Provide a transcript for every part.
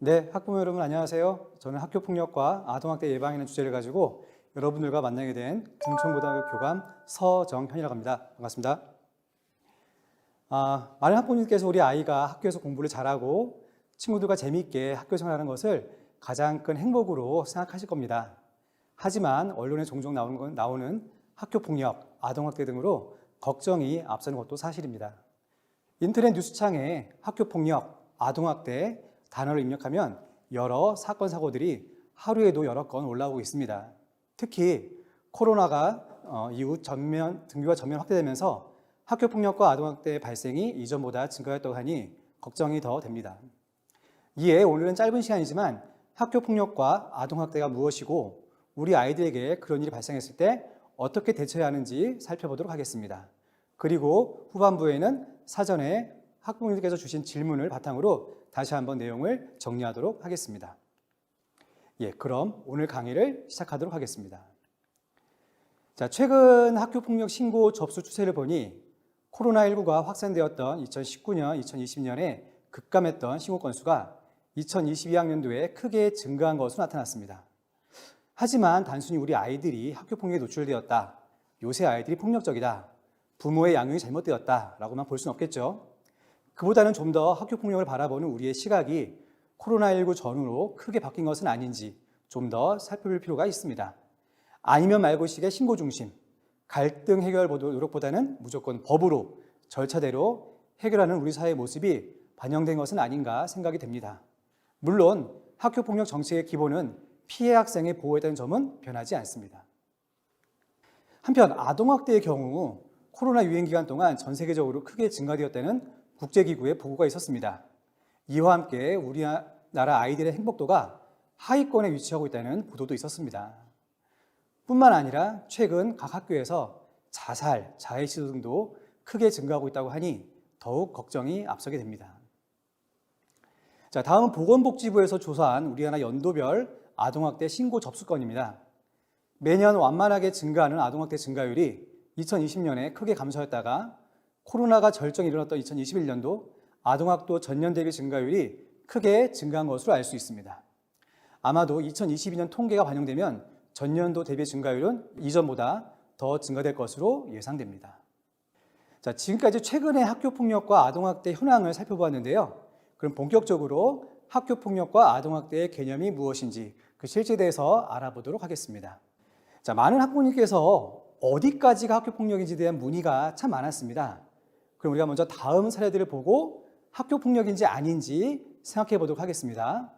네, 학부모 여러분 안녕하세요. 저는 학교폭력과 아동학대 예방이라는 주제를 가지고 여러분들과 만나게 된 등촌고등학교 교감 서정현이라고 합니다. 반갑습니다. 많은 학부모님께서 우리 아이가 학교에서 공부를 잘하고 친구들과 재미있게 학교 생활하는 것을 가장 큰 행복으로 생각하실 겁니다. 하지만 언론에 종종 나오는 학교폭력, 아동학대 등으로 걱정이 앞서는 것도 사실입니다. 인터넷 뉴스창에 학교폭력, 아동학대 단어를 입력하면 여러 사건, 사고들이 하루에도 여러 건 올라오고 있습니다. 특히 코로나가 이후 등교가 전면 확대되면서 학교폭력과 아동학대 발생이 이전보다 증가했다고 하니 걱정이 더 됩니다. 이에 오늘은 짧은 시간이지만 학교폭력과 아동학대가 무엇이고 우리 아이들에게 그런 일이 발생했을 때 어떻게 대처해야 하는지 살펴보도록 하겠습니다. 그리고 후반부에는 사전에 학부모님께서 주신 질문을 바탕으로 다시 한번 내용을 정리하도록 하겠습니다. 그럼 오늘 강의를 시작하도록 하겠습니다. 최근 학교폭력 신고 접수 추세를 보니 코로나19가 확산되었던 2019년, 2020년에 급감했던 신고 건수가 2022학년도에 크게 증가한 것으로 나타났습니다. 하지만 단순히 우리 아이들이 학교폭력에 노출되었다, 요새 아이들이 폭력적이다, 부모의 양육이 잘못되었다라고만 볼 수는 없겠죠. 그보다는 좀 더 학교폭력을 바라보는 우리의 시각이 코로나19 전후로 크게 바뀐 것은 아닌지 좀 더 살펴볼 필요가 있습니다. 아니면 말고식의 신고 중심, 갈등 해결 노력보다는 무조건 법으로, 절차대로 해결하는 우리 사회의 모습이 반영된 것은 아닌가 생각이 됩니다. 물론 학교폭력 정책의 기본은 피해 학생의 보호에 대한 점은 변하지 않습니다. 한편 아동학대의 경우 코로나 유행 기간 동안 전 세계적으로 크게 증가되었다는 국제기구의 보고가 있었습니다. 이와 함께 우리나라 아이들의 행복도가 하위권에 위치하고 있다는 보도도 있었습니다. 뿐만 아니라 최근 각 학교에서 자살, 자해 시도 등도 크게 증가하고 있다고 하니 더욱 걱정이 앞서게 됩니다. 다음은 보건복지부에서 조사한 우리나라 연도별 아동학대 신고 접수건입니다. 매년 완만하게 증가하는 아동학대 증가율이 2020년에 크게 감소했다가 코로나가 절정이 일어났던 2021년도 아동학대 전년 대비 증가율이 크게 증가한 것으로 알 수 있습니다. 아마도 2022년 통계가 반영되면 전년도 대비 증가율은 이전보다 더 증가될 것으로 예상됩니다. 지금까지 최근의 학교폭력과 아동학대 현황을 살펴보았는데요. 그럼 본격적으로 학교폭력과 아동학대의 개념이 무엇인지 그 실제에 대해서 알아보도록 하겠습니다. 많은 학부모님께서 어디까지가 학교폭력인지에 대한 문의가 참 많았습니다. 그럼 우리가 먼저 다음 사례들을 보고 학교폭력인지 아닌지 생각해 보도록 하겠습니다.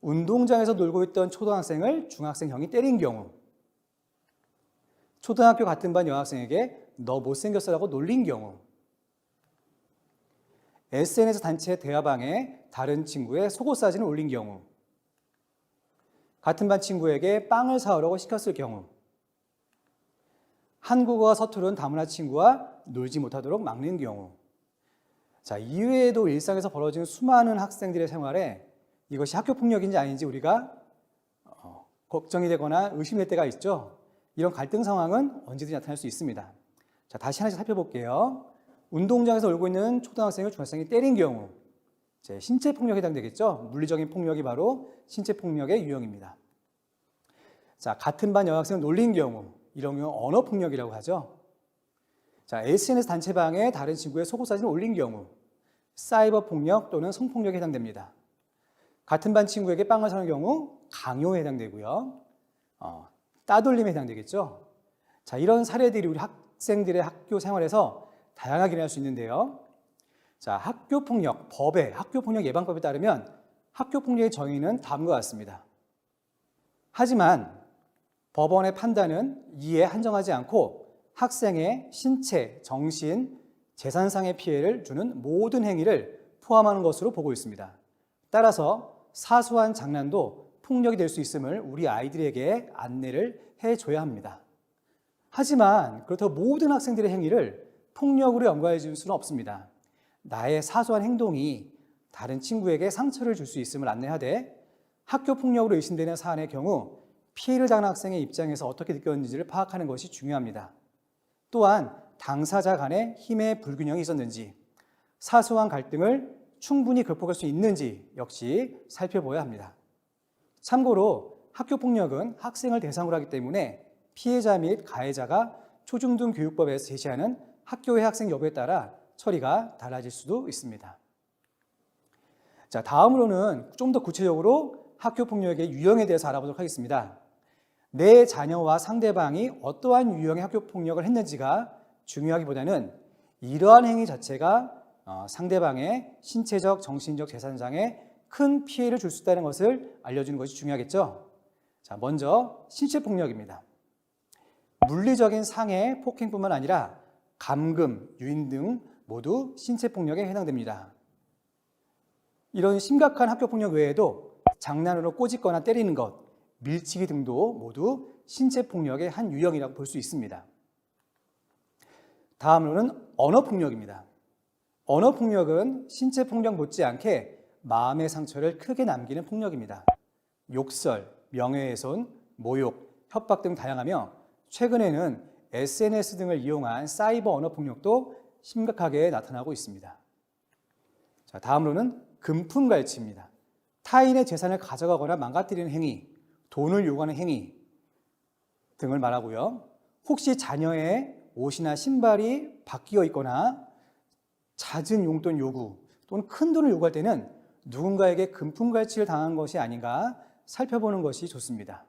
운동장에서 놀고 있던 초등학생을 중학생형이 때린 경우, 초등학교 같은 반 여학생에게 너 못생겼어라고 놀린 경우, SNS 단체 대화방에 다른 친구의 속옷 사진을 올린 경우, 같은 반 친구에게 빵을 사오라고 시켰을 경우, 한국어가 서투른 다문화 친구와 놀지 못하도록 막는 경우. 이외에도 일상에서 벌어지는 수많은 학생들의 생활에 이것이 학교폭력인지 아닌지 우리가 걱정이 되거나 의심될 때가 있죠. 이런 갈등 상황은 언제든지 나타날 수 있습니다. 다시 하나씩 살펴볼게요. 운동장에서 놀고 있는 초등학생을 중학생이 때린 경우, 신체폭력에 해당되겠죠. 물리적인 폭력이 바로 신체폭력의 유형입니다. 같은 반 여학생을 놀린 경우, 이런 경우 언어폭력이라고 하죠. SNS 단체방에 다른 친구의 속옷 사진을 올린 경우, 사이버 폭력 또는 성폭력에 해당됩니다. 같은 반 친구에게 빵을 사는 경우 강요에 해당되고요. 따돌림에 해당되겠죠. 이런 사례들이 우리 학생들의 학교 생활에서 다양하게 일어날 수 있는데요. 학교폭력, 법의 학교폭력 예방법에 따르면 학교폭력의 정의는 다음과 같습니다. 하지만 법원의 판단은 이에 한정하지 않고 학생의 신체, 정신, 재산상의 피해를 주는 모든 행위를 포함하는 것으로 보고 있습니다. 따라서 사소한 장난도 폭력이 될 수 있음을 우리 아이들에게 안내를 해줘야 합니다. 하지만 그렇다고 모든 학생들의 행위를 폭력으로 연관해 줄 수는 없습니다. 나의 사소한 행동이 다른 친구에게 상처를 줄 수 있음을 안내하되 학교폭력으로 의심되는 사안의 경우 피해를 당한 학생의 입장에서 어떻게 느꼈는지를 파악하는 것이 중요합니다. 또한 당사자 간에 힘의 불균형이 있었는지, 사소한 갈등을 충분히 극복할 수 있는지 역시 살펴봐야 합니다. 참고로 학교폭력은 학생을 대상으로 하기 때문에 피해자 및 가해자가 초중등교육법에서 제시하는 학교의 학생 여부에 따라 처리가 달라질 수도 있습니다. 자, 다음으로는 좀 더 구체적으로 학교폭력의 유형에 대해서 알아보도록 하겠습니다. 내 자녀와 상대방이 어떠한 유형의 학교폭력을 했는지가 중요하기보다는 이러한 행위 자체가 상대방의 신체적, 정신적, 재산상에 큰 피해를 줄 수 있다는 것을 알려주는 것이 중요하겠죠. 자, 먼저 신체폭력입니다. 물리적인 상해, 폭행뿐만 아니라 감금, 유인 등 모두 신체폭력에 해당됩니다. 이런 심각한 학교폭력 외에도 장난으로 꼬집거나 때리는 것, 밀치기 등도 모두 신체폭력의 한 유형이라고 볼 수 있습니다. 다음으로는 언어폭력입니다. 언어폭력은 신체폭력 못지않게 마음의 상처를 크게 남기는 폭력입니다. 욕설, 명예훼손, 모욕, 협박 등 다양하며 최근에는 SNS 등을 이용한 사이버 언어폭력도 심각하게 나타나고 있습니다. 자, 다음으로는 금품갈취입니다. 타인의 재산을 가져가거나 망가뜨리는 행위, 돈을 요구하는 행위 등을 말하고요. 혹시 자녀의 옷이나 신발이 바뀌어 있거나 잦은 용돈 요구 또는 큰 돈을 요구할 때는 누군가에게 금품갈취를 당한 것이 아닌가 살펴보는 것이 좋습니다.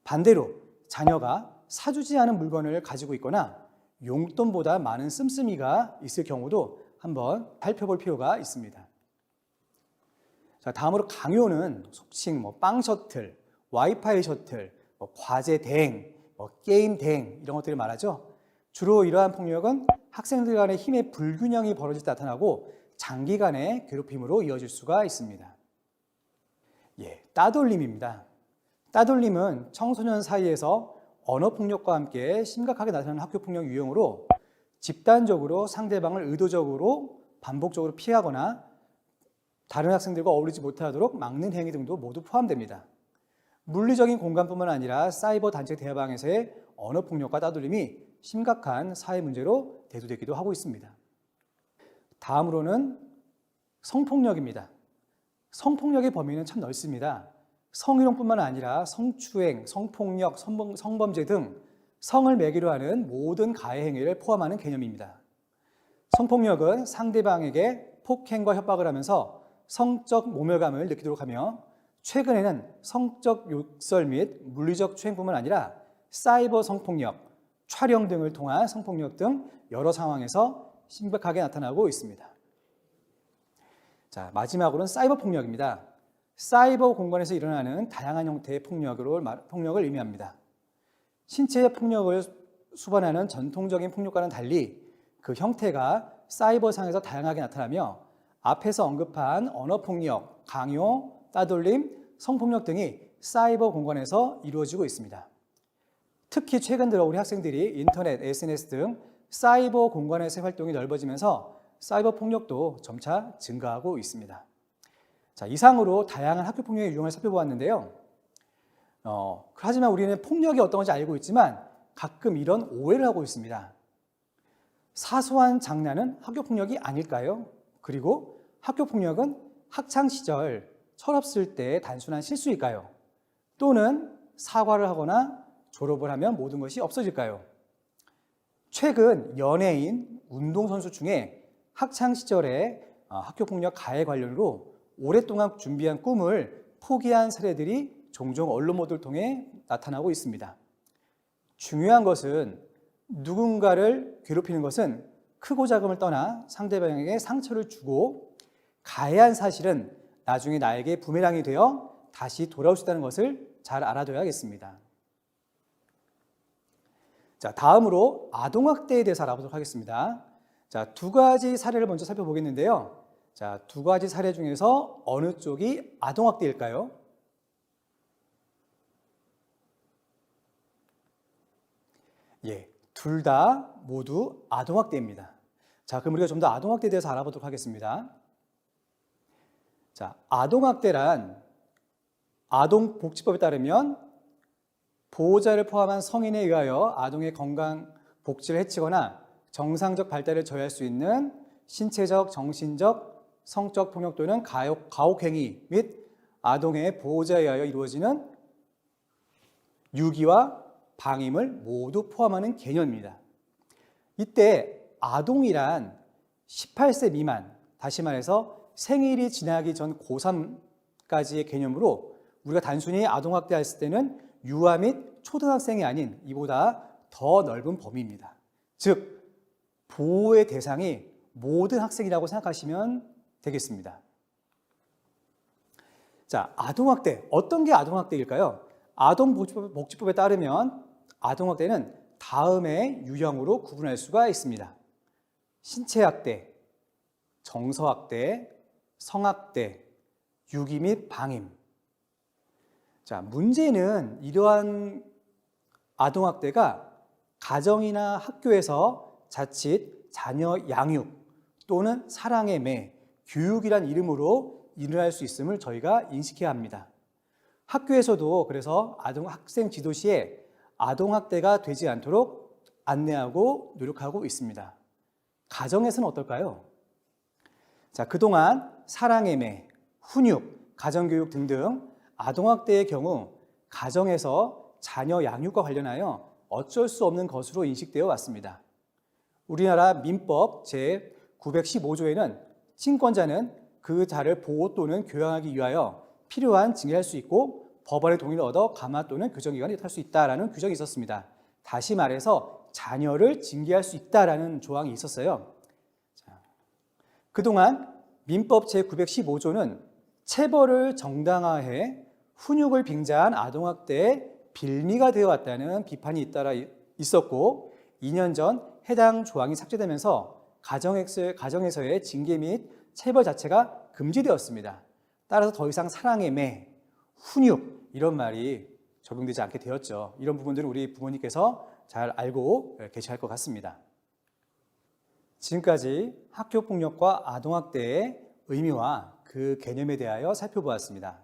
반대로 자녀가 사주지 않은 물건을 가지고 있거나 용돈보다 많은 씀씀이가 있을 경우도 한번 살펴볼 필요가 있습니다. 자, 다음으로 강요는 속칭 빵 셔틀, 와이파이 셔틀, 과제 대행, 게임 대행 이런 것들을 말하죠. 주로 이러한 폭력은 학생들 간의 힘의 불균형이 벌어질 때 나타나고 장기간의 괴롭힘으로 이어질 수가 있습니다. 따돌림입니다. 따돌림은 청소년 사이에서 언어폭력과 함께 심각하게 나타나는 학교폭력 유형으로 집단적으로 상대방을 의도적으로 반복적으로 피하거나 다른 학생들과 어울리지 못하도록 막는 행위 등도 모두 포함됩니다. 물리적인 공간뿐만 아니라 사이버 단체 대화방에서의 언어폭력과 따돌림이 심각한 사회 문제로 대두되기도 하고 있습니다. 다음으로는 성폭력입니다. 성폭력의 범위는 참 넓습니다. 성희롱뿐만 아니라 성추행, 성폭력, 성범죄 등 성을 매개로 하는 모든 가해 행위를 포함하는 개념입니다. 성폭력은 상대방에게 폭행과 협박을 하면서 성적 모멸감을 느끼도록 하며 최근에는 성적 욕설 및 물리적 추행뿐만 아니라 사이버 성폭력, 촬영 등을 통한 성폭력 등 여러 상황에서 심각하게 나타나고 있습니다. 자, 마지막으로는 사이버 폭력입니다. 사이버 공간에서 일어나는 다양한 형태의 폭력을 의미합니다. 신체의 폭력을 수반하는 전통적인 폭력과는 달리 그 형태가 사이버상에서 다양하게 나타나며 앞에서 언급한 언어폭력, 강요, 따돌림, 성폭력 등이 사이버 공간에서 이루어지고 있습니다. 특히 최근 들어 우리 학생들이 인터넷, SNS 등 사이버 공간에서의 활동이 넓어지면서 사이버 폭력도 점차 증가하고 있습니다. 자, 이상으로 다양한 학교 폭력의 유형을 살펴보았는데요. 하지만 우리는 폭력이 어떤 건지 알고 있지만 가끔 이런 오해를 하고 있습니다. 사소한 장난은 학교 폭력이 아닐까요? 그리고 학교 폭력은 학창 시절 철없을 때 단순한 실수일까요? 또는 사과를 하거나 졸업을 하면 모든 것이 없어질까요? 최근 연예인, 운동선수 중에 학창 시절에 학교 폭력 가해 관련으로 오랫동안 준비한 꿈을 포기한 사례들이 종종 언론 보도를 통해 나타나고 있습니다. 중요한 것은 누군가를 괴롭히는 것은 크고 작음을 떠나 상대방에게 상처를 주고 가해한 사실은 나중에 나에게 부메랑이 되어 다시 돌아올 수 있다는 것을 잘 알아둬야겠습니다. 자, 다음으로 아동학대에 대해서 알아보도록 하겠습니다. 자, 두 가지 사례를 먼저 살펴보겠는데요. 자, 두 가지 사례 중에서 어느 쪽이 아동학대일까요? 둘 다 모두 아동학대입니다. 자, 그럼 우리가 좀 더 아동학대에 대해서 알아보도록 하겠습니다. 자, 아동학대란 아동복지법에 따르면 보호자를 포함한 성인에 의하여 아동의 건강, 복지를 해치거나 정상적 발달을 저해할 수 있는 신체적, 정신적, 성적 폭력 또는 가혹행위 및 아동의 보호자에 의하여 이루어지는 유기와 방임을 모두 포함하는 개념입니다. 이때 아동이란 18세 미만, 다시 말해서 생일이 지나기 전 고3까지의 개념으로 우리가 단순히 아동학대 했을 때는 유아 및 초등학생이 아닌 이보다 더 넓은 범위입니다. 즉, 보호의 대상이 모든 학생이라고 생각하시면 되겠습니다. 자, 아동학대. 어떤 게 아동학대일까요? 아동복지법에 따르면 아동학대는 다음의 유형으로 구분할 수가 있습니다. 신체학대, 정서학대, 성학대, 유기 및 방임. 자, 문제는 이러한 아동학대가 가정이나 학교에서 자칫 자녀 양육 또는 사랑의 매, 교육이란 이름으로 일어날 수 있음을 저희가 인식해야 합니다. 학교에서도 그래서 학생 지도 시에 아동학대가 되지 않도록 안내하고 노력하고 있습니다. 가정에서는 어떨까요? 자, 그동안 사랑의 매, 훈육, 가정교육 등등 아동학대의 경우 가정에서 자녀 양육과 관련하여 어쩔 수 없는 것으로 인식되어 왔습니다. 우리나라 민법 제915조에는 친권자는 그 자를 보호 또는 교양하기 위하여 필요한 징계를 할 수 있고 법원의 동의를 얻어 감화 또는 교정기관에 할 수 있다라는 규정이 있었습니다. 다시 말해서 자녀를 징계할 수 있다라는 조항이 있었어요. 그동안 민법 제915조는 체벌을 정당화해 훈육을 빙자한 아동학대의 빌미가 되어왔다는 비판이 잇따라 있었고 2년 전 해당 조항이 삭제되면서 가정에서의 징계 및 체벌 자체가 금지되었습니다. 따라서 더 이상 사랑의 매, 훈육 이런 말이 적용되지 않게 되었죠. 이런 부분들은 우리 부모님께서 잘 알고 계셔야 할 것 같습니다. 지금까지 학교폭력과 아동학대의 의미와 그 개념에 대하여 살펴보았습니다.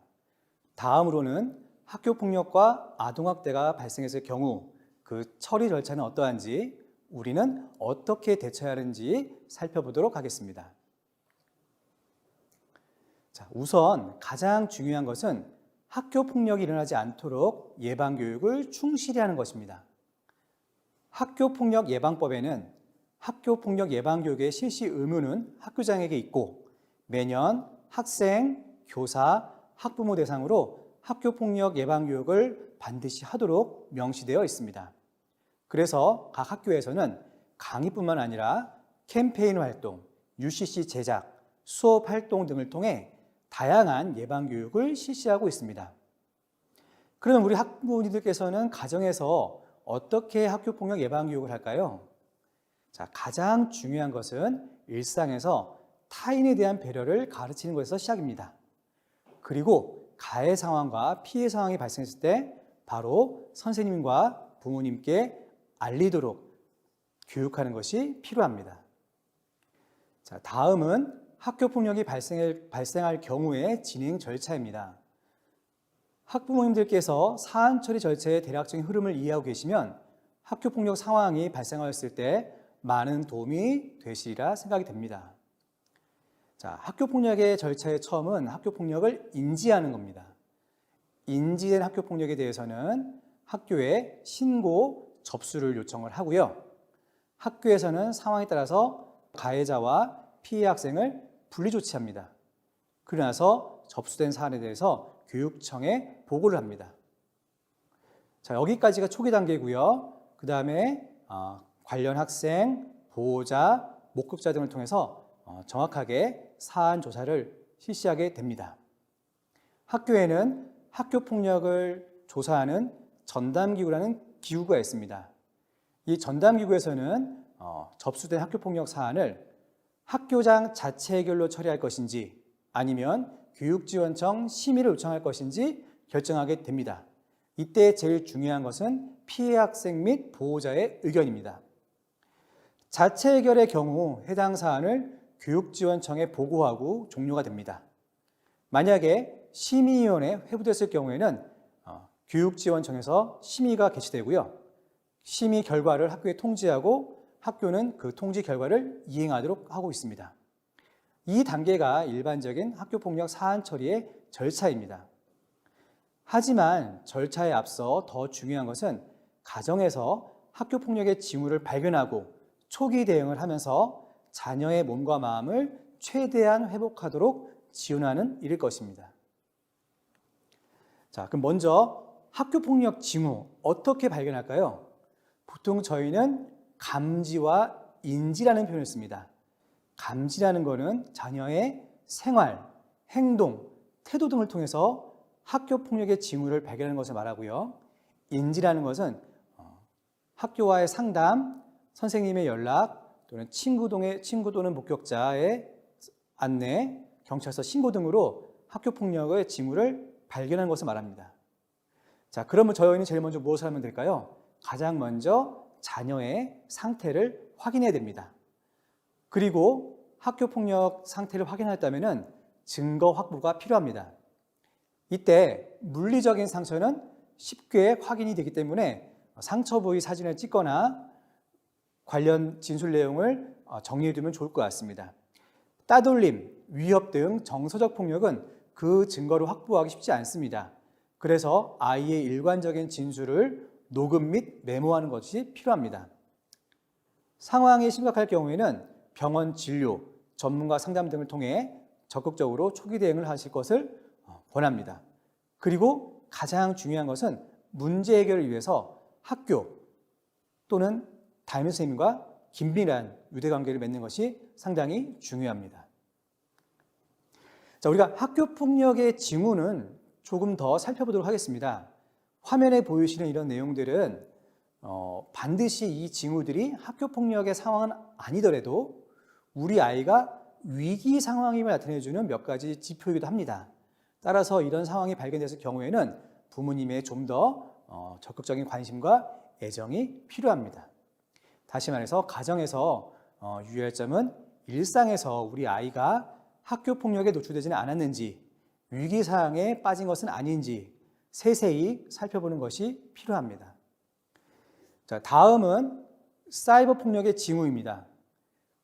다음으로는 학교폭력과 아동학대가 발생했을 경우 그 처리 절차는 어떠한지 우리는 어떻게 대처해야 하는지 살펴보도록 하겠습니다. 자, 우선 가장 중요한 것은 학교폭력이 일어나지 않도록 예방교육을 충실히 하는 것입니다. 학교폭력 예방법에는 학교폭력 예방교육의 실시 의무는 학교장에게 있고 매년 학생, 교사, 학부모 대상으로 학교폭력 예방교육을 반드시 하도록 명시되어 있습니다. 그래서 각 학교에서는 강의뿐만 아니라 캠페인 활동, UCC 제작, 수업 활동 등을 통해 다양한 예방교육을 실시하고 있습니다. 그러면 우리 학부모님들께서는 가정에서 어떻게 학교폭력 예방교육을 할까요? 자, 가장 중요한 것은 일상에서 타인에 대한 배려를 가르치는 것에서 시작입니다. 그리고 가해 상황과 피해 상황이 발생했을 때 바로 선생님과 부모님께 알리도록 교육하는 것이 필요합니다. 자, 다음은 학교폭력이 발생할 경우의 진행 절차입니다. 학부모님들께서 사안 처리 절차의 대략적인 흐름을 이해하고 계시면 학교폭력 상황이 발생하였을 때 많은 도움이 되시리라 생각이 됩니다. 자, 학교폭력의 절차의 처음은 학교폭력을 인지하는 겁니다. 인지된 학교폭력에 대해서는 학교에 신고, 접수를 요청을 하고요. 학교에서는 상황에 따라서 가해자와 피해 학생을 분리조치합니다. 그러고 나서 접수된 사안에 대해서 교육청에 보고를 합니다. 자, 여기까지가 초기 단계고요. 그 다음에 관련 학생, 보호자, 목격자 등을 통해서 정확하게 사안 조사를 실시하게 됩니다. 학교에는 학교폭력을 조사하는 전담기구라는 기구가 있습니다. 이 전담기구에서는 접수된 학교폭력 사안을 학교장 자체 해결로 처리할 것인지 아니면 교육지원청 심의를 요청할 것인지 결정하게 됩니다. 이때 제일 중요한 것은 피해 학생 및 보호자의 의견입니다. 자체 해결의 경우 해당 사안을 교육지원청에 보고하고 종료가 됩니다. 만약에 심의위원회 회부됐을 경우에는 교육지원청에서 심의가 개시되고요. 심의 결과를 학교에 통지하고 학교는 그 통지 결과를 이행하도록 하고 있습니다. 이 단계가 일반적인 학교폭력 사안 처리의 절차입니다. 하지만 절차에 앞서 더 중요한 것은 가정에서 학교폭력의 징후를 발견하고 초기 대응을 하면서 자녀의 몸과 마음을 최대한 회복하도록 지원하는 일일 것입니다. 자, 그럼 먼저 학교폭력 징후 어떻게 발견할까요? 보통 저희는 감지와 인지라는 표현을 씁니다. 감지라는 것은 자녀의 생활, 행동, 태도 등을 통해서 학교폭력의 징후를 발견하는 것을 말하고요. 인지라는 것은 학교와의 상담, 선생님의 연락, 또는 친구 또는 목격자의 안내, 경찰서 신고 등으로 학교폭력의 징후를 발견하는 것을 말합니다. 자, 그러면 저희는 제일 먼저 무엇을 하면 될까요? 가장 먼저 자녀의 상태를 확인해야 됩니다. 그리고 학교폭력 상태를 확인했다면 증거 확보가 필요합니다. 이때 물리적인 상처는 쉽게 확인이 되기 때문에 상처 부위 사진을 찍거나 관련 진술 내용을 정리해두면 좋을 것 같습니다. 따돌림, 위협 등 정서적 폭력은 그 증거를 확보하기 쉽지 않습니다. 그래서 아이의 일관적인 진술을 녹음 및 메모하는 것이 필요합니다. 상황이 심각할 경우에는 병원 진료, 전문가 상담 등을 통해 적극적으로 초기 대응을 하실 것을 권합니다. 그리고 가장 중요한 것은 문제 해결을 위해서 학교 또는 담임 선생님과 긴밀한 유대관계를 맺는 것이 상당히 중요합니다. 자, 우리가 학교폭력의 징후는 조금 더 살펴보도록 하겠습니다. 화면에 보이시는 이런 내용들은 반드시 이 징후들이 학교폭력의 상황은 아니더라도 우리 아이가 위기 상황임을 나타내주는 몇 가지 지표이기도 합니다. 따라서 이런 상황이 발견됐을 경우에는 부모님의 좀 더 적극적인 관심과 애정이 필요합니다. 다시 말해서 가정에서 유의할 점은 일상에서 우리 아이가 학교폭력에 노출되지는 않았는지, 위기 상황에 빠진 것은 아닌지 세세히 살펴보는 것이 필요합니다. 자, 다음은 사이버 폭력의 징후입니다.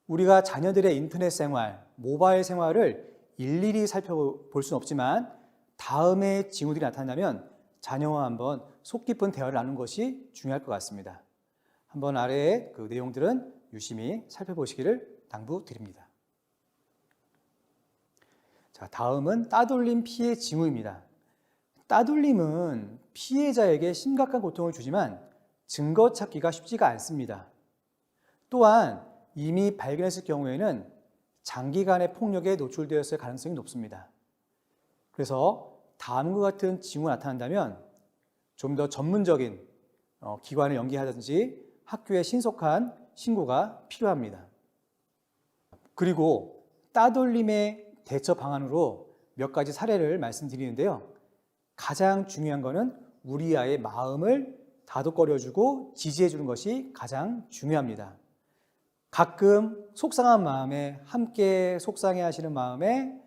우리가 자녀들의 인터넷 생활, 모바일 생활을 일일이 살펴볼 수는 없지만 다음의 징후들이 나타나면 자녀와 한번 속 깊은 대화를 나누는 것이 중요할 것 같습니다. 한번 아래의 그 내용들은 유심히 살펴보시기를 당부드립니다. 자, 다음은 따돌림 피해 징후입니다. 따돌림은 피해자에게 심각한 고통을 주지만 증거 찾기가 쉽지가 않습니다. 또한 이미 발견했을 경우에는 장기간의 폭력에 노출되었을 가능성이 높습니다. 그래서 다음과 같은 징후가 나타난다면 좀 더 전문적인 기관을 연계하든지 학교에 신속한 신고가 필요합니다. 그리고 따돌림의 대처 방안으로 몇 가지 사례를 말씀드리는데요. 가장 중요한 것은 우리 아이의 마음을 다독거려주고 지지해주는 것이 가장 중요합니다. 가끔 속상한 마음에 함께 속상해하시는 마음에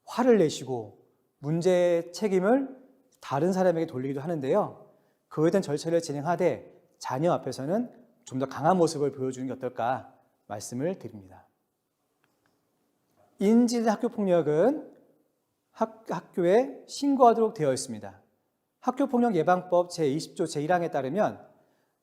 화를 내시고 문제의 책임을 다른 사람에게 돌리기도 하는데요. 그에 대한 절차를 진행하되 자녀 앞에서는 좀 더 강한 모습을 보여주는 게 어떨까 말씀을 드립니다. 인지된 학교폭력은 학교에 신고하도록 되어 있습니다. 학교폭력 예방법 제20조 제1항에 따르면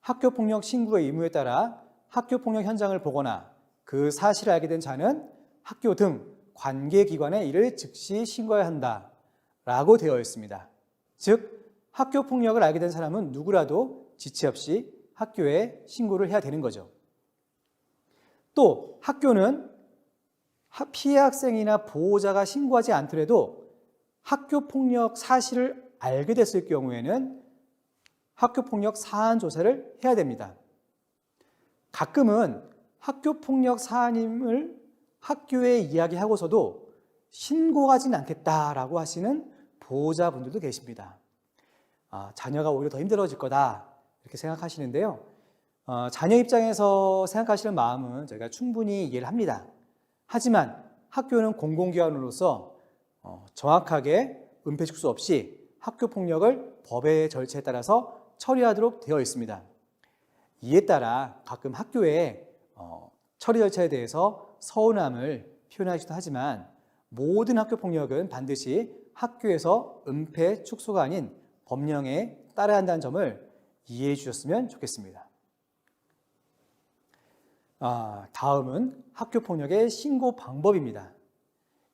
학교폭력 신고의 의무에 따라 학교폭력 현장을 보거나 그 사실을 알게 된 자는 학교 등 관계기관에 이를 즉시 신고해야 한다라고 되어 있습니다. 즉 학교폭력을 알게 된 사람은 누구라도 지체 없이 학교에 신고를 해야 되는 거죠. 또 학교는 피해 학생이나 보호자가 신고하지 않더라도 학교폭력 사실을 알게 됐을 경우에는 학교폭력 사안 조사를 해야 됩니다. 가끔은 학교폭력 사안임을 학교에 이야기하고서도 신고하진 않겠다라고 하시는 보호자분들도 계십니다. 자녀가 오히려 더 힘들어질 거다 이렇게 생각하시는데요. 자녀 입장에서 생각하시는 마음은 저희가 충분히 이해를 합니다. 하지만 학교는 공공기관으로서 정확하게 은폐식수 없이 학교폭력을 법의 절차에 따라서 처리하도록 되어 있습니다. 이에 따라 가끔 학교에 처리 절차에 대해서 서운함을 표현하기도 하지만 모든 학교폭력은 반드시 학교에서 은폐, 축소가 아닌 법령에 따라야 한다는 점을 이해해 주셨으면 좋겠습니다. 다음은 학교폭력의 신고 방법입니다.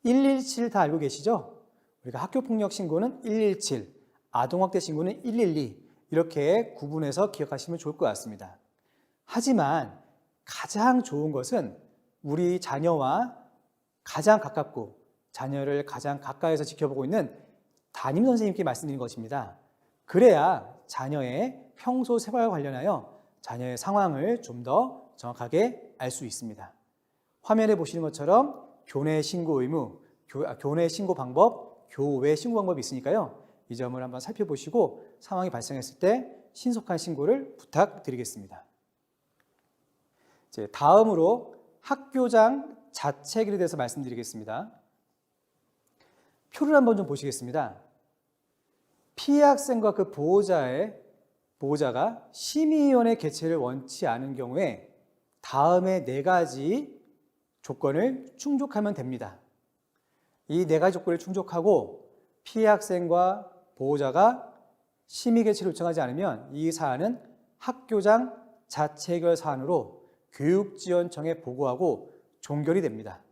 117 다 알고 계시죠? 우리가 학교폭력 신고는 117, 아동학대 신고는 112 이렇게 구분해서 기억하시면 좋을 것 같습니다. 하지만 가장 좋은 것은 우리 자녀와 가장 가깝고 자녀를 가장 가까이서 지켜보고 있는 담임 선생님께 말씀드리는 것입니다. 그래야 자녀의 평소 생활과 관련하여 자녀의 상황을 좀 더 정확하게 알 수 있습니다. 화면에 보시는 것처럼 교내 신고 의무, 교내 신고 방법, 교외 신고 방법이 있으니까요. 이 점을 한번 살펴보시고 상황이 발생했을 때 신속한 신고를 부탁드리겠습니다. 다음으로 학교장 자책에 대해서 말씀드리겠습니다. 표를 한번 좀 보시겠습니다. 피해 학생과 그 보호자가 심의위원회 개최를 원치 않은 경우에 다음의 4가지 조건을 충족하면 됩니다. 이 4가지 조건을 충족하고 피해 학생과 보호자가 심의 개최를 요청하지 않으면 이 사안은 학교장 자체해결 사안으로 교육지원청에 보고하고 종결이 됩니다.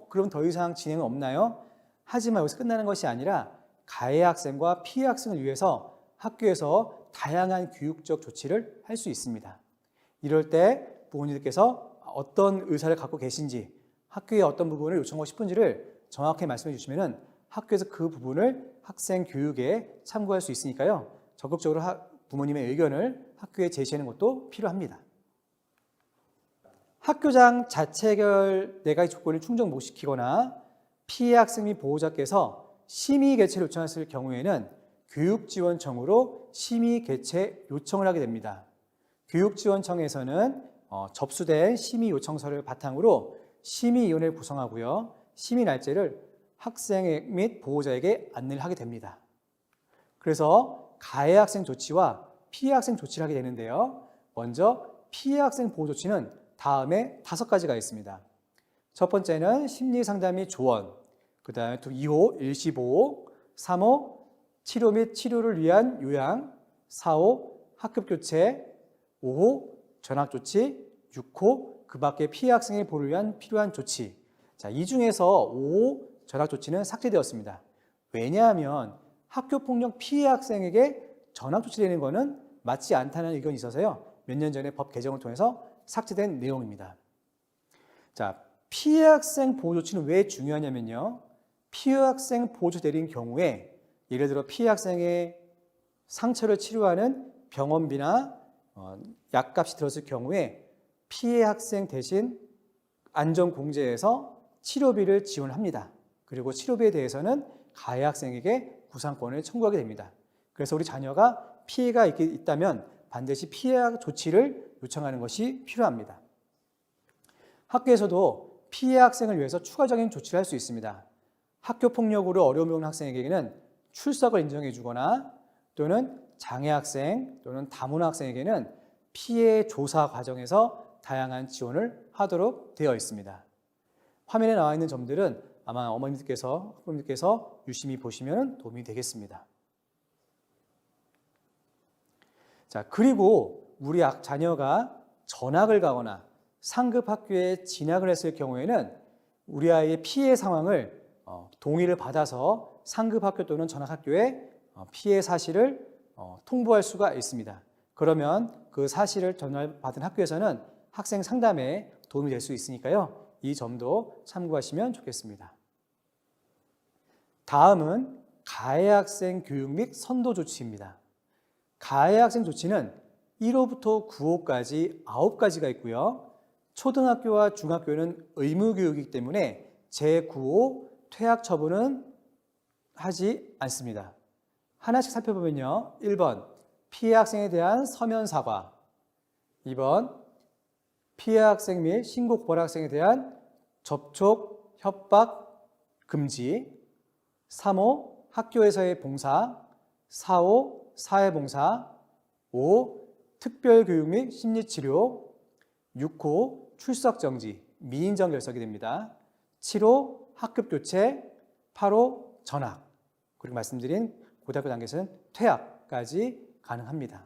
그럼 더 이상 진행은 없나요? 하지만 여기서 끝나는 것이 아니라 가해 학생과 피해 학생을 위해서 학교에서 다양한 교육적 조치를 할 수 있습니다. 이럴 때 부모님들께서 어떤 의사를 갖고 계신지, 학교에 어떤 부분을 요청하고 싶은지를 정확히 말씀해 주시면 학교에서 그 부분을 학생 교육에 참고할 수 있으니까요. 적극적으로 부모님의 의견을 학교에 제시하는 것도 필요합니다. 학교장 자체결 4가지 조건을 충족 못 시키거나 피해 학생 및 보호자께서 심의 개최를 요청했을 경우에는 교육지원청으로 심의 개최 요청을 하게 됩니다. 교육지원청에서는 접수된 심의 요청서를 바탕으로 심의위원회를 구성하고요. 심의 날짜를 학생 및 보호자에게 안내를 하게 됩니다. 그래서 가해 학생 조치와 피해 학생 조치를 하게 되는데요. 먼저 피해 학생 보호 조치는 다음에 5가지가 있습니다. 첫 번째는 심리상담 및 조언, 그 다음에 2호 일시보호, 3호 치료 및 치료를 위한 요양, 4호 학급교체, 5호 전학조치, 6호 그 밖에 피해 학생의 보호를 위한 필요한 조치. 자, 이 중에서 5호 전학조치는 삭제되었습니다. 왜냐하면 학교폭력 피해 학생에게 전학조치를 내는 것은 맞지 않다는 의견이 있어서요. 몇 년 전에 법 개정을 통해서 삭제된 내용입니다. 자, 피해 학생 보호 조치는 왜 중요하냐면요. 피해 학생 보호 조치 내린 경우에 예를 들어 피해 학생의 상처를 치료하는 병원비나 약값이 들었을 경우에 피해 학생 대신 안전공제에서 치료비를 지원합니다. 그리고 치료비에 대해서는 가해 학생에게 구상권을 청구하게 됩니다. 그래서 우리 자녀가 피해가 있다면 반드시 피해 조치를 요청하는 것이 필요합니다. 학교에서도 피해 학생을 위해서 추가적인 조치를 할 수 있습니다. 학교폭력으로 어려움을 겪는 학생에게는 출석을 인정해 주거나 또는 장애 학생 또는 다문화 학생에게는 피해 조사 과정에서 다양한 지원을 하도록 되어 있습니다. 화면에 나와 있는 점들은 아마 어머님들께서, 학부모님들께서 유심히 보시면 도움이 되겠습니다. 자, 그리고 우리 자녀가 전학을 가거나 상급 학교에 진학을 했을 경우에는 우리 아이의 피해 상황을 동의를 받아서 상급 학교 또는 전학 학교에 피해 사실을 통보할 수가 있습니다. 그러면 그 사실을 전달받은 학교에서는 학생 상담에 도움이 될 수 있으니까요. 이 점도 참고하시면 좋겠습니다. 다음은 가해 학생 교육 및 선도 조치입니다. 가해 학생 조치는 1호부터 9호까지 9가지가 있고요. 초등학교와 중학교는 의무교육이기 때문에 제9호 퇴학 처분은 하지 않습니다. 하나씩 살펴보면요. 1번 피해 학생에 대한 서면 사과, 2번 피해 학생 및 신고 고발 학생에 대한 접촉, 협박, 금지, 3호 학교에서의 봉사, 4호 사회봉사, 5호 특별교육 및 심리치료, 6호 출석정지, 미인정 결석이 됩니다. 7호 학급 교체, 8호 전학, 그리고 말씀드린 고등학교 단계에서는 퇴학까지 가능합니다.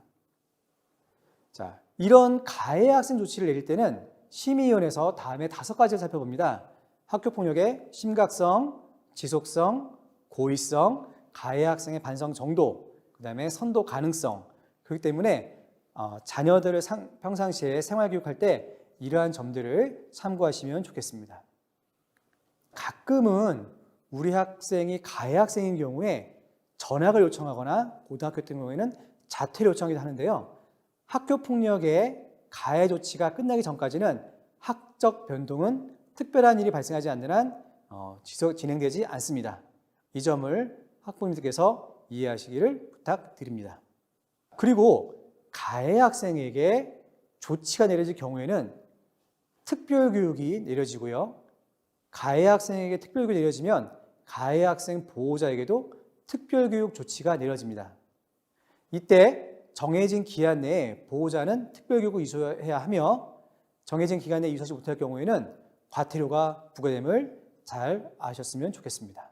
자, 이런 가해 학생 조치를 내릴 때는 심의위원회에서 다음에 5가지를 살펴봅니다. 학교폭력의 심각성, 지속성, 고의성, 가해 학생의 반성 정도, 그 다음에 선도 가능성. 그렇기 때문에 자녀들을 평상시에 생활교육할 때 이러한 점들을 참고하시면 좋겠습니다. 가끔은 우리 학생이 가해 학생인 경우에 전학을 요청하거나 고등학교 같은 경우에는 자퇴를 요청하기도 하는데요. 학교폭력의 가해 조치가 끝나기 전까지는 학적 변동은 특별한 일이 발생하지 않는 한 진행되지 않습니다. 이 점을 학부모님들께서 이해하시기를 부탁드립니다. 그리고 가해 학생에게 조치가 내려질 경우에는 특별교육이 내려지고요. 가해 학생에게 특별교육이 내려지면 가해 학생 보호자에게도 특별교육 조치가 내려집니다. 이때 정해진 기한 내에 보호자는 특별교육을 이수해야 하며 정해진 기간 내에 이수하지 못할 경우에는 과태료가 부과됨을 잘 아셨으면 좋겠습니다.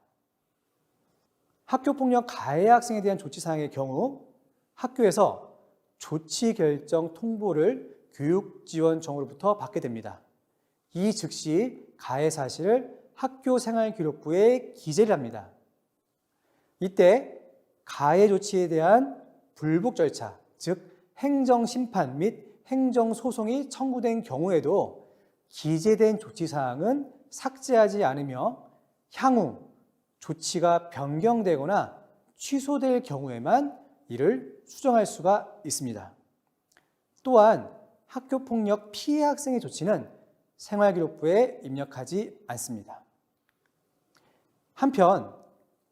학교폭력 가해 학생에 대한 조치사항의 경우 학교에서 조치 결정 통보를 교육지원청으로부터 받게 됩니다. 이 즉시 가해 사실을 학교생활기록부에 기재를 합니다. 이때 가해 조치에 대한 불복 절차, 즉 행정심판 및 행정소송이 청구된 경우에도 기재된 조치사항은 삭제하지 않으며 향후 조치가 변경되거나 취소될 경우에만 이를 수정할 수가 있습니다. 또한 학교폭력 피해 학생의 조치는 생활기록부에 입력하지 않습니다. 한편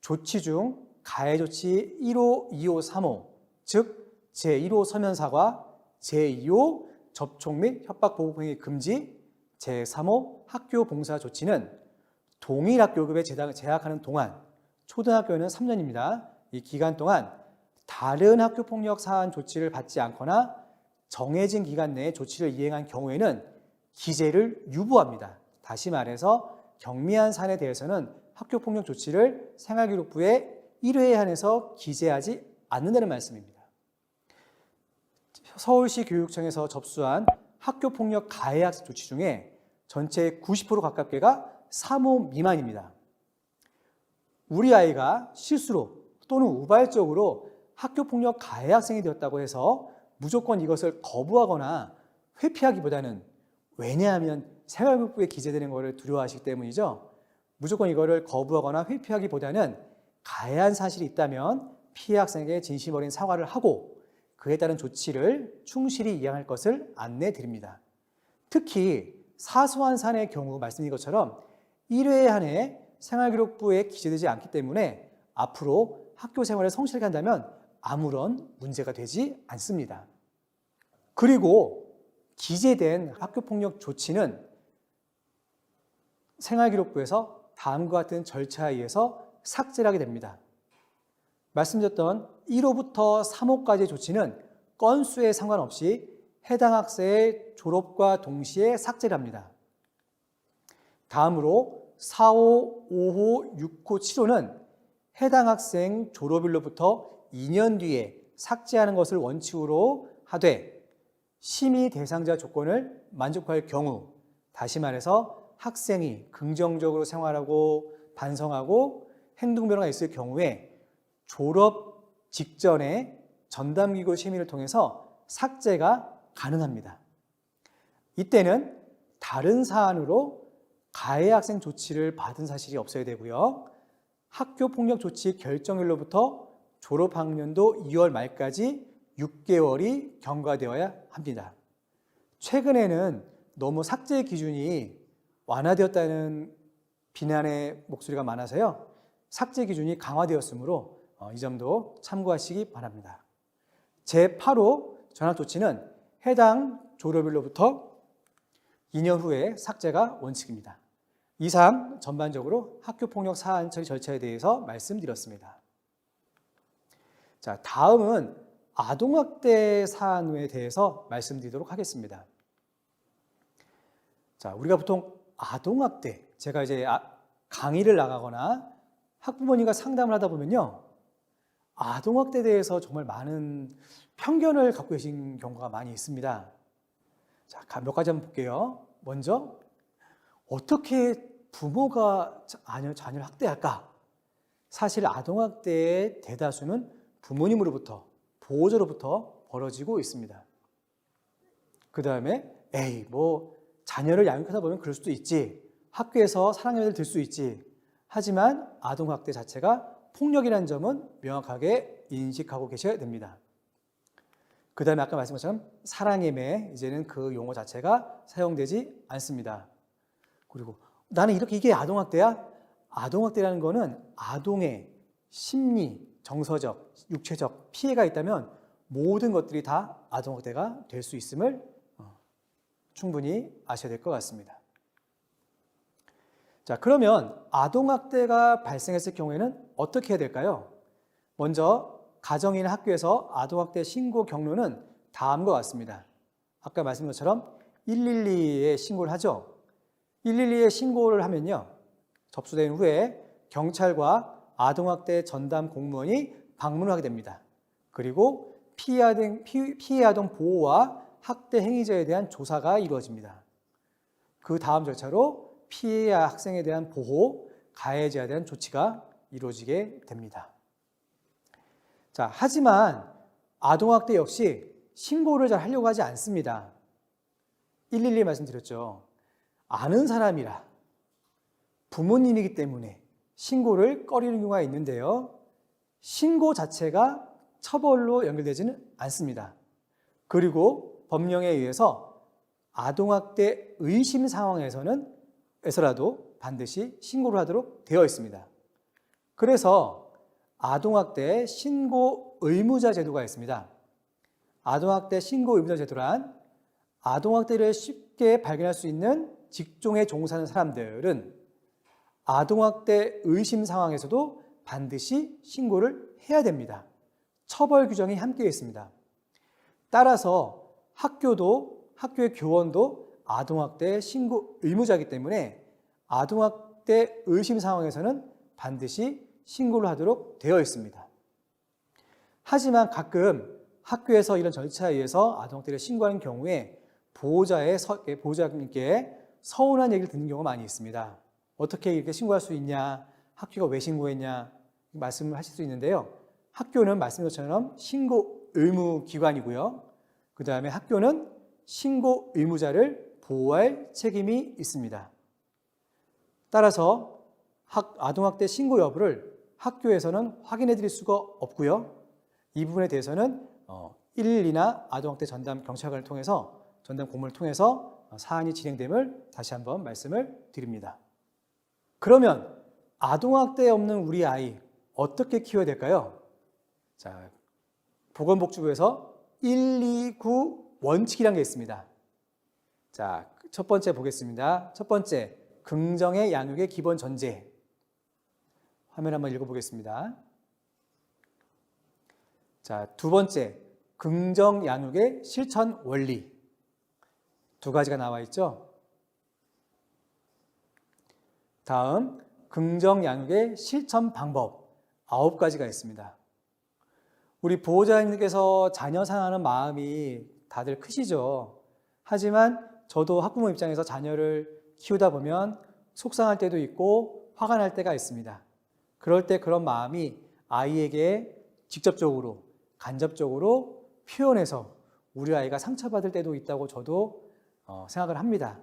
조치 중 가해 조치 1호, 2호, 3호, 즉 제1호 서면사과, 제2호 접촉 및 협박보복행위 금지, 제3호 학교봉사 조치는 동일 학교급에 재학하는 동안, 초등학교는 3년입니다. 이 기간 동안 다른 학교폭력 사안 조치를 받지 않거나 정해진 기간 내에 조치를 이행한 경우에는 기재를 유보합니다. 다시 말해서 경미한 사안에 대해서는 학교폭력 조치를 생활기록부에 1회에 한해서 기재하지 않는다는 말씀입니다. 서울시 교육청에서 접수한 학교폭력 가해 학생 조치 중에 전체의 90% 가깝게가 3호 미만입니다. 우리 아이가 실수로 또는 우발적으로 학교폭력 가해 학생이 되었다고 해서 무조건 이것을 거부하거나 회피하기보다는, 왜냐하면 생활기록부에 기재되는 것을 두려워하시기 때문이죠. 무조건 이거를 거부하거나 회피하기보다는 가해한 사실이 있다면 피해 학생에게 진심 어린 사과를 하고 그에 따른 조치를 충실히 이행할 것을 안내해 드립니다. 특히 사소한 사안의 경우 말씀드린 것처럼 1회에 한해 생활기록부에 기재되지 않기 때문에 앞으로 학교 생활을 성실하게 한다면 아무런 문제가 되지 않습니다. 그리고 기재된 학교폭력 조치는 생활기록부에서 다음과 같은 절차에 의해서 삭제를 하게 됩니다. 말씀드렸던 1호부터 3호까지의 조치는 건수에 상관없이 해당 학생의 졸업과 동시에 삭제를 합니다. 다음으로 4호, 5호, 6호, 7호는 해당 학생 졸업일로부터 2년 뒤에 삭제하는 것을 원칙으로 하되 심의 대상자 조건을 만족할 경우, 다시 말해서 학생이 긍정적으로 생활하고 반성하고 행동 변화가 있을 경우에 졸업 직전에 전담기구 심의를 통해서 삭제가 가능합니다. 이때는 다른 사안으로 가해 학생 조치를 받은 사실이 없어야 되고요. 학교폭력 조치 결정일로부터 졸업학년도 2월 말까지 6개월이 경과되어야 합니다. 최근에는 너무 삭제 기준이 완화되었다는 비난의 목소리가 많아서요. 삭제 기준이 강화되었으므로 이 점도 참고하시기 바랍니다. 제8호 전학조치는 해당 졸업일로부터 2년 후에 삭제가 원칙입니다. 이상 전반적으로 학교폭력 사안 처리 절차에 대해서 말씀드렸습니다. 자, 다음은 아동학대 사안에 대해서 말씀드리도록 하겠습니다. 자, 우리가 보통 아동학대, 제가 이제 강의를 나가거나 학부모님과 상담을 하다 보면요, 아동학대에 대해서 정말 많은 편견을 갖고 계신 경우가 많이 있습니다. 자, 몇 가지 한번 볼게요. 먼저, 어떻게 부모가 자녀를 학대할까? 사실 아동학대의 대다수는 부모님으로부터, 보호자로부터 벌어지고 있습니다. 그 다음에 자녀를 양육하다 보면 그럴 수도 있지. 학교에서 사랑의 들 수 있지. 하지만 아동학대 자체가 폭력이라는 점은 명확하게 인식하고 계셔야 됩니다. 그 다음에 아까 말씀하신 것처럼 사랑의 매, 이제는 그 용어 자체가 사용되지 않습니다. 그리고 나는 이게 아동학대야? 아동학대라는 거는 아동의 심리, 정서적, 육체적 피해가 있다면 모든 것들이 다 아동학대가 될 수 있음을 충분히 아셔야 될 것 같습니다. 자, 그러면 아동학대가 발생했을 경우에는 어떻게 해야 될까요? 먼저 가정이나 학교에서 아동학대 신고 경로는 다음과 같습니다. 아까 말씀드린 것처럼 112에 신고를 하죠. 112에 신고를 하면요, 접수된 후에 경찰과 아동학대 전담 공무원이 방문을 하게 됩니다. 그리고 피해 아동 보호와 학대 행위자에 대한 조사가 이루어집니다. 그 다음 절차로 피해 학생에 대한 보호, 가해자에 대한 조치가 이루어지게 됩니다. 자, 하지만 아동학대 역시 신고를 잘 하려고 하지 않습니다. 112 말씀드렸죠. 아는 사람이라 부모님이기 때문에 신고를 꺼리는 경우가 있는데요. 신고 자체가 처벌로 연결되지는 않습니다. 그리고 법령에 의해서 아동학대 의심 상황에서라도 반드시 신고를 하도록 되어 있습니다. 그래서 아동학대 신고 의무자 제도가 있습니다. 아동학대 신고 의무자 제도란 아동학대를 쉽게 발견할 수 있는 직종에 종사하는 사람들은 아동학대 의심 상황에서도 반드시 신고를 해야 됩니다. 처벌 규정이 함께 있습니다. 따라서 학교의 교원도 아동학대 신고 의무자이기 때문에 아동학대 의심 상황에서는 반드시 신고를 하도록 되어 있습니다. 하지만 가끔 학교에서 이런 절차에 의해서 아동학대를 신고하는 경우에 보호자님께 서운한 얘기를 듣는 경우가 많이 있습니다. 어떻게 이렇게 신고할 수 있냐? 학교가 왜 신고했냐? 말씀을 하실 수 있는데요. 학교는 말씀드린 것처럼 신고 의무 기관이고요. 그 다음에 학교는 신고 의무자를 보호할 책임이 있습니다. 따라서 아동학대 신고 여부를 학교에서는 확인해 드릴 수가 없고요. 이 부분에 대해서는 112나 아동학대 전담 경찰관을 통해서 전담 공무원을 통해서 사안이 진행됨을 다시 한번 말씀을 드립니다. 그러면 아동학대 없는 우리 아이 어떻게 키워야 될까요? 자, 보건복지부에서 129 원칙이라는 게 있습니다. 자, 첫 번째 보겠습니다. 첫 번째, 긍정의 양육의 기본 전제. 화면 한번 읽어보겠습니다. 자, 두 번째, 긍정 양육의 실천 원리. 두 가지가 나와 있죠. 다음, 긍정 양육의 실천 방법 9가지가 있습니다. 우리 보호자님께서 자녀 사랑하는 마음이 다들 크시죠. 하지만 저도 학부모 입장에서 자녀를 키우다 보면 속상할 때도 있고 화가 날 때가 있습니다. 그럴 때 그런 마음이 아이에게 직접적으로, 간접적으로 표현해서 우리 아이가 상처받을 때도 있다고 저도 생각을 합니다.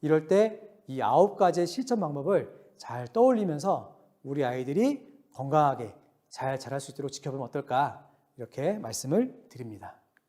이럴 때 이 9가지의 실천 방법을 잘 떠올리면서 우리 아이들이 건강하게 잘 자랄 수 있도록 지켜보면 어떨까, 이렇게 말씀을 드립니다.